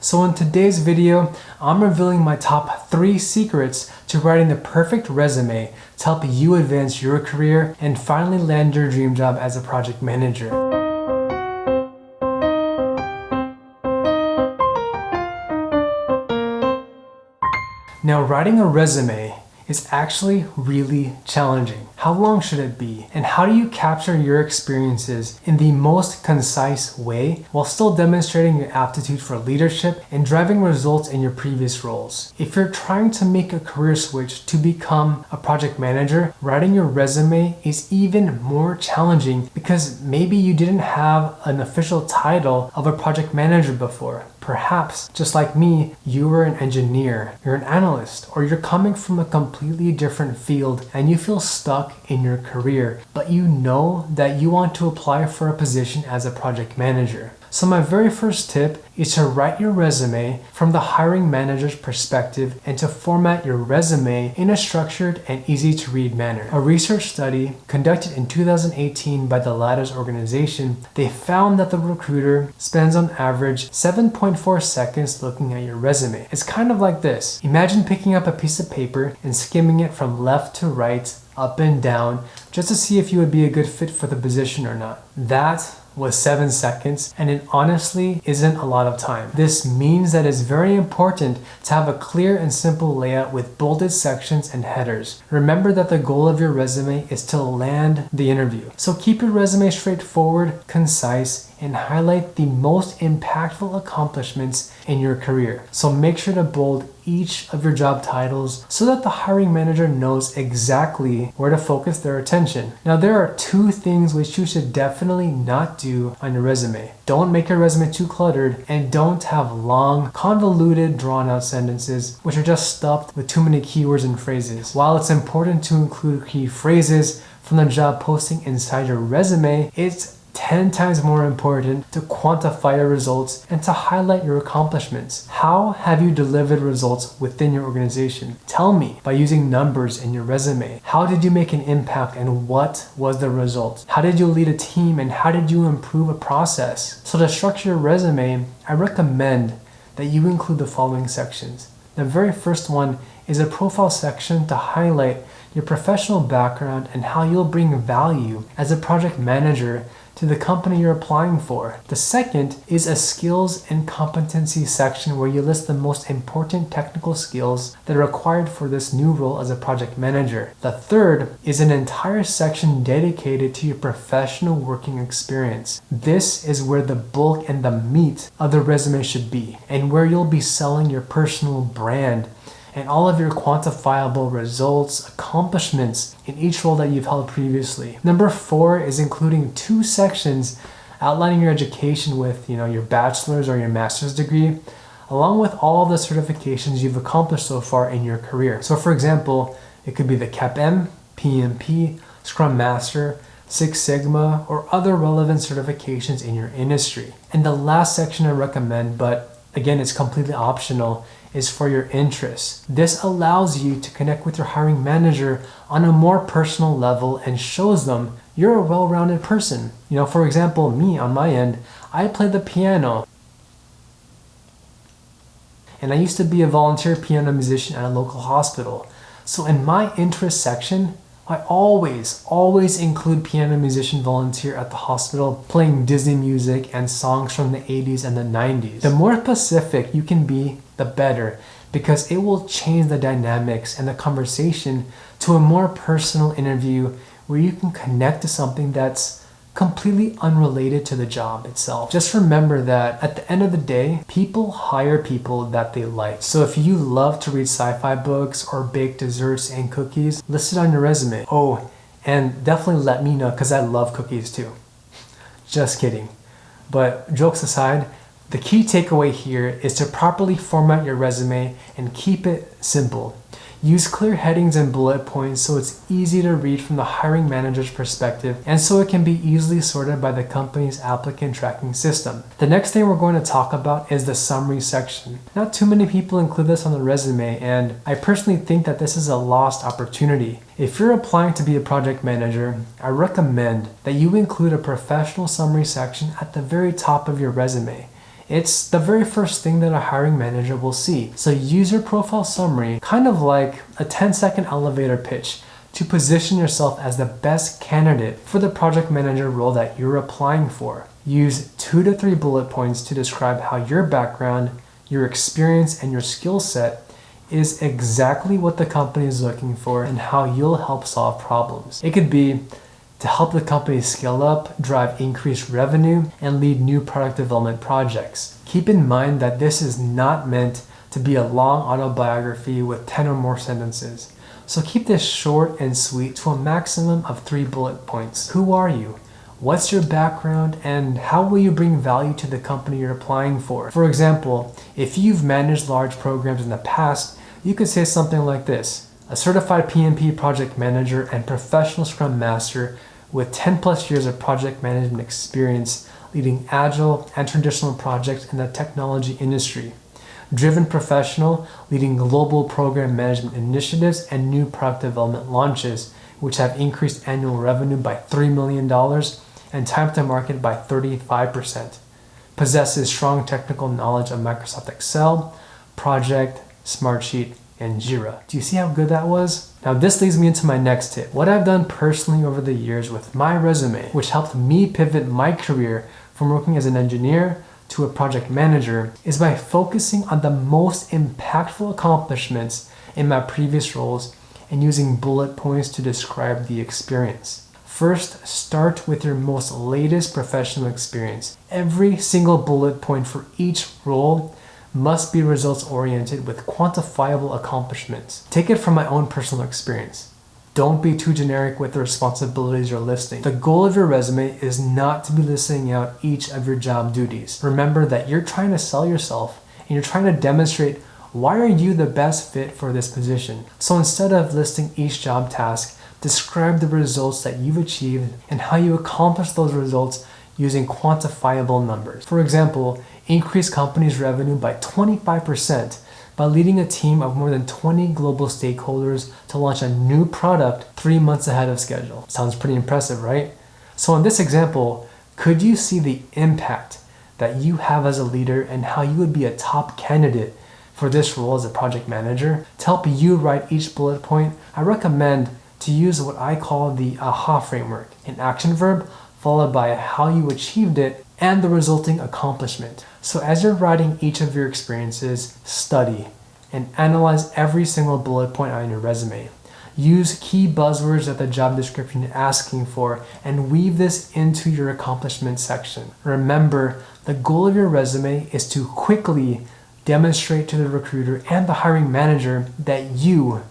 So in today's video, I'm revealing my top 3 secrets to writing the perfect resume to help you advance your career and finally land your dream job as a project manager. Now, writing a resume is actually really challenging. How long should it be? And how do you capture your experiences in the most concise way while still demonstrating your aptitude for leadership and driving results in your previous roles? If you're trying to make a career switch to become a project manager, writing your resume is even more challenging because maybe you didn't have an official title of a project manager before. Perhaps, just like me, you were an engineer, you're an analyst, or you're coming from a completely different field and you feel stuck in your career, but you know that you want to apply for a position as a project manager. So my very first tip is to write your resume from the hiring manager's perspective and to format your resume in a structured and easy to read manner. A research study conducted in 2018 by the Ladders organization, they found that the recruiter spends on average 7.4 seconds looking at your resume. It's kind of like this. Imagine picking up a piece of paper and skimming it from left to right, up and down, just to see if you would be a good fit for the position or not. That was 7 seconds, and it honestly isn't a lot of time. This means that it's very important to have a clear and simple layout with bolded sections and headers. Remember that the goal of your resume is to land the interview. So keep your resume straightforward, concise, and highlight the most impactful accomplishments in your career. So make sure to bold each of your job titles so that the hiring manager knows exactly where to focus their attention. Now, there are 2 things which you should definitely not do on your resume. Don't make your resume too cluttered, and don't have long, convoluted, drawn-out sentences which are just stuffed with too many keywords and phrases. While it's important to include key phrases from the job posting inside your resume, it's 10 times more important to quantify your results and to highlight your accomplishments. How have you delivered results within your organization? Tell me by using numbers in your resume. How did you make an impact and what was the result? How did you lead a team and how did you improve a process? So to structure your resume, I recommend that you include the following sections. The very first one is a profile section to highlight your professional background and how you'll bring value as a project manager to the company you're applying for. The second is a skills and competency section where you list the most important technical skills that are required for this new role as a project manager. The third is an entire section dedicated to your professional working experience. This is where the bulk and the meat of the resume should be, and where you'll be selling your personal brand and all of your quantifiable results, accomplishments in each role that you've held previously. Number 4 is including 2 sections outlining your education with, your bachelor's or your master's degree, along with all the certifications you've accomplished so far in your career. So for example, it could be the CAPM, PMP, Scrum Master, Six Sigma, or other relevant certifications in your industry. And the last section I recommend, but again, it's completely optional, is for your interests. This allows you to connect with your hiring manager on a more personal level and shows them you're a well-rounded person. For example, me on my end, I play the piano. And I used to be a volunteer piano musician at a local hospital. So in my interest section, I always include piano musician volunteer at the hospital playing Disney music and songs from the 80s and the 90s. The more specific you can be, the better, because it will change the dynamics and the conversation to a more personal interview where you can connect to something that's completely unrelated to the job itself. Just remember that at the end of the day, people hire people that they like. So if you love to read sci-fi books or bake desserts and cookies, list it on your resume. Oh, and definitely let me know because I love cookies too. Just kidding. But jokes aside, the key takeaway here is to properly format your resume and keep it simple. Use clear headings and bullet points so it's easy to read from the hiring manager's perspective and so it can be easily sorted by the company's applicant tracking system. The next thing we're going to talk about is the summary section. Not too many people include this on the resume, and I personally think that this is a lost opportunity. If you're applying to be a project manager, I recommend that you include a professional summary section at the very top of your resume. It's the very first thing that a hiring manager will see. So use your profile summary kind of like a 10-second elevator pitch to position yourself as the best candidate for the project manager role that you're applying for. Use 2 to 3 bullet points to describe how your background, your experience, and your skill set is exactly what the company is looking for and how you'll help solve problems. It could be to help the company scale up, drive increased revenue, and lead new product development projects. Keep in mind that this is not meant to be a long autobiography with 10 or more sentences. So keep this short and sweet to a maximum of 3 bullet points. Who are you? What's your background, and how will you bring value to the company you're applying for? For example, if you've managed large programs in the past, you could say something like this: a certified PMP project manager and professional Scrum Master with 10 plus years of project management experience leading agile and traditional projects in the technology industry. Driven professional leading global program management initiatives and new product development launches, which have increased annual revenue by $3 million and time to market by 35%. Possesses strong technical knowledge of Microsoft Excel, Project, Smartsheet, and Jira. Do you see how good that was? Now this leads me into my next tip. What I've done personally over the years with my resume, which helped me pivot my career from working as an engineer to a project manager, is by focusing on the most impactful accomplishments in my previous roles and using bullet points to describe the experience. First, start with your most latest professional experience. Every single bullet point for each role must be results oriented with quantifiable accomplishments. Take it from my own personal experience. Don't be too generic with the responsibilities you're listing. The goal of your resume is not to be listing out each of your job duties. Remember that you're trying to sell yourself and you're trying to demonstrate why are you the best fit for this position. So instead of listing each job task, describe the results that you've achieved and how you accomplish those results using quantifiable numbers. For example, increase company's revenue by 25% by leading a team of more than 20 global stakeholders to launch a new product 3 months ahead of schedule. Sounds pretty impressive, right? So in this example, could you see the impact that you have as a leader and how you would be a top candidate for this role as a project manager? To help you write each bullet point, I recommend to use what I call the AHA framework, an action verb followed by how you achieved it and the resulting accomplishment. So as you're writing each of your experiences, study and analyze every single bullet point on your resume. Use key buzzwords that the job description is asking for and weave this into your accomplishment section. Remember, the goal of your resume is to quickly demonstrate to the recruiter and the hiring manager that you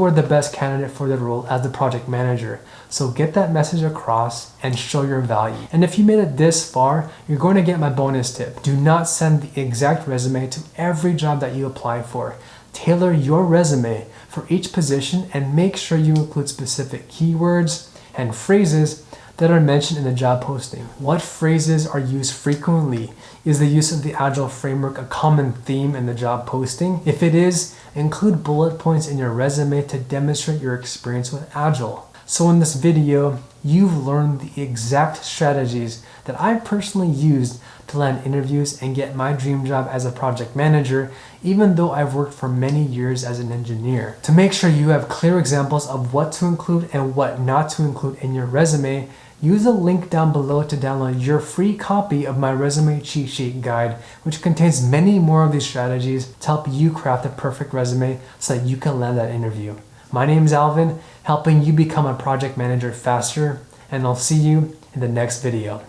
are the best candidate for the role as the project manager. So get that message across and show your value. And if you made it this far, you're going to get my bonus tip. Do not send the exact resume to every job that you apply for. Tailor your resume for each position and make sure you include specific keywords and phrases that are mentioned in the job posting. What phrases are used frequently? Is the use of the Agile framework a common theme in the job posting? If it is, include bullet points in your resume to demonstrate your experience with Agile. So in this video, you've learned the exact strategies that I personally used to land interviews and get my dream job as a project manager, even though I've worked for many years as an engineer. To make sure you have clear examples of what to include and what not to include in your resume, use the link down below to download your free copy of my resume cheat sheet guide, which contains many more of these strategies to help you craft a perfect resume so that you can land that interview. My name is Alvin, helping you become a project manager faster, and I'll see you in the next video.